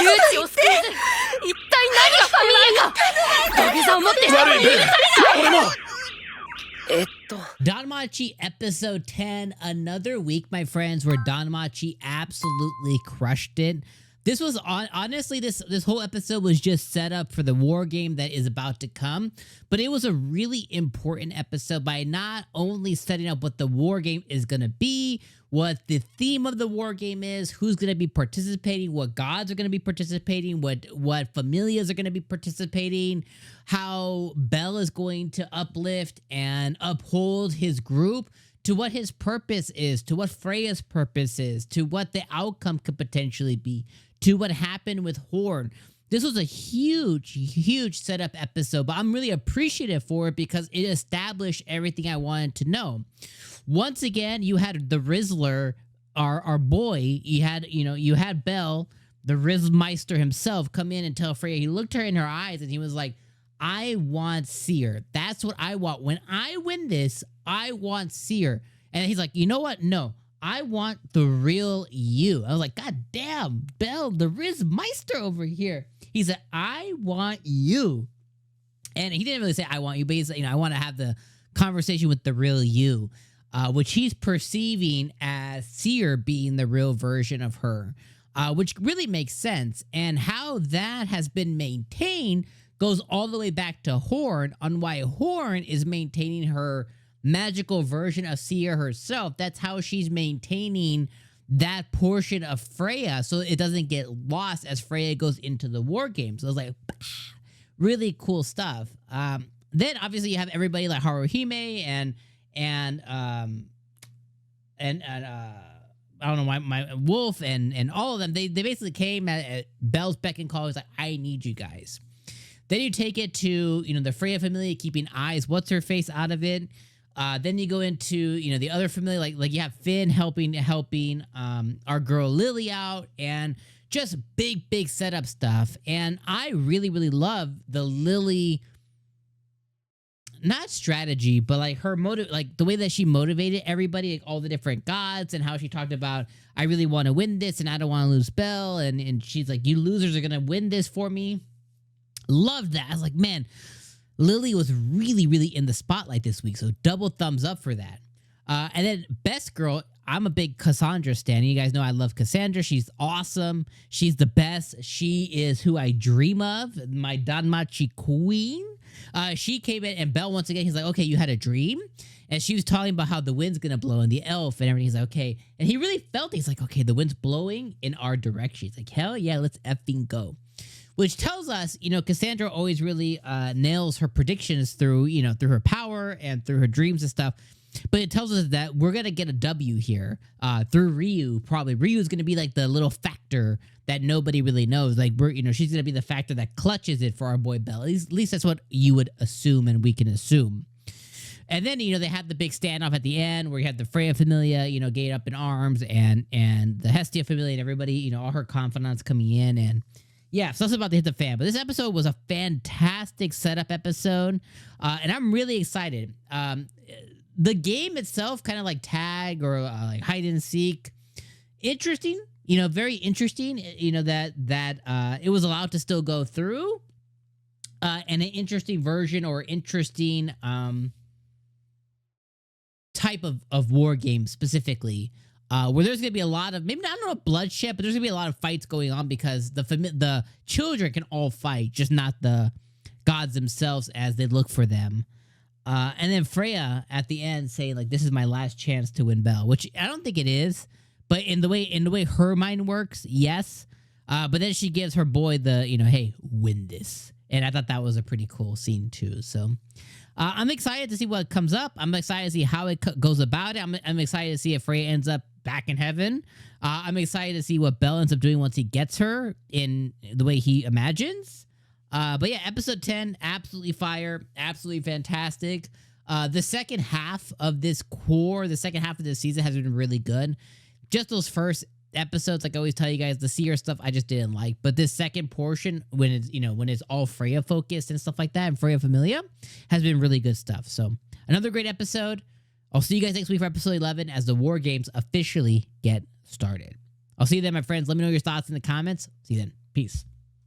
窮地を救えず一体何がファミリアか土下座を持って悪いベン、俺も。Danmachi episode 10, another week, my friends, where Danmachi absolutely crushed it. This was honestly, this whole episode was just set up for the war game that is about to come, but it was a really important episode by not only setting up what the war game is going to be, what the theme of the war game is, who's going to be participating, what gods are going to be participating, what familias are going to be participating, how Bell is going to uplift and uphold his group, to what his purpose is, to what Freya's purpose is, to what the outcome could potentially be, to what happened with Horn. This was a huge setup episode, but I'm really appreciative for it because it established everything I wanted to know. Once again, you had the Rizzler, our boy. You had Bell, the Rizzmeister himself, come in and tell Freya. He looked her in her eyes and he was like, I want Seer. That's what I want. When I win this, I want Seer. And he's like, you know what? No, I want the real you. I was like, God damn, Bell, the Rizzmeister over here. He said, I want you. And he didn't really say, I want you, but he's like, I want to have the conversation with the real you, which he's perceiving as Seer being the real version of her, which really makes sense. And how that has been maintained goes all the way back to Horn, on why Horn is maintaining her magical version of Seer herself. That's how she's maintaining that portion of Freya so it doesn't get lost as Freya goes into the war game. So I was like, really cool stuff. Then obviously you have everybody like Haruhime and I don't know, my Wolf and all of them. They basically came at Bell's beck and call. It was like, I need you guys. Then you take it to, the Freya Familia, keeping eyes, what's her face out of it. Then you go into, the other Familia, like you have Finn helping our girl Lily out, and just big setup stuff. And I really love the Lily, not strategy, but like her motive, like the way that she motivated everybody, like all the different gods, and how she talked about, I really want to win this and I don't want to lose Bell. And she's like, you losers are going to win this for me. Loved that. I was like, man, Lily was really in the spotlight this week. So double thumbs up for that. And then best girl, I'm a big Cassandra stan. You guys know I love Cassandra. She's awesome. She's the best. She is who I dream of. My Danmachi queen. She came in and Bell once again, he's like, okay, you had a dream? And she was talking about how the wind's going to blow and the elf and everything. He's like, okay. And he really felt it. He's like, okay, the wind's blowing in our direction. He's like, hell yeah, let's effing go. Which tells us, Cassandra always really nails her predictions through her power and through her dreams and stuff. But it tells us that we're going to get a W here through Ryu. Probably Ryu is going to be like the little factor that nobody really knows. Like, she's going to be the factor that clutches it for our boy Bell. At least that's what you would assume and we can assume. And then, they had the big standoff at the end where you had the Freya Familia, getting up in arms and the Hestia Familia and everybody, all her confidants coming in. And yeah, so that's about to hit the fan. But this episode was a fantastic setup episode. And I'm really excited. The game itself, kind of like tag or like hide and seek, interesting, very interesting, that it was allowed to still go through. And an interesting version or interesting type of war game specifically. Where there's going to be a lot of, maybe I don't know, bloodshed, but there's going to be a lot of fights going on because the children can all fight, just not the gods themselves as they look for them. And then Freya at the end saying like, this is my last chance to win Bell, which I don't think it is, but in the way her mind works, yes. But then she gives her boy the, hey, win this. And I thought that was a pretty cool scene too. So I'm excited to see what comes up. I'm excited to see how it goes about it. I'm excited to see if Freya ends up back in heaven. I'm excited to see what Bell ends up doing once he gets her in the way he imagines. But yeah, episode 10, absolutely fire, absolutely fantastic. The second half of this the second half of this season has been really good. Just those first episodes, like I always tell you guys, the Seer stuff I just didn't like. But this second portion, when it's all Freya focused and stuff like that, and Freya Familia, has been really good stuff. So another great episode. I'll see you guys next week for episode 11 as the War Games officially get started. I'll see you then, my friends. Let me know your thoughts in the comments. See you then. Peace.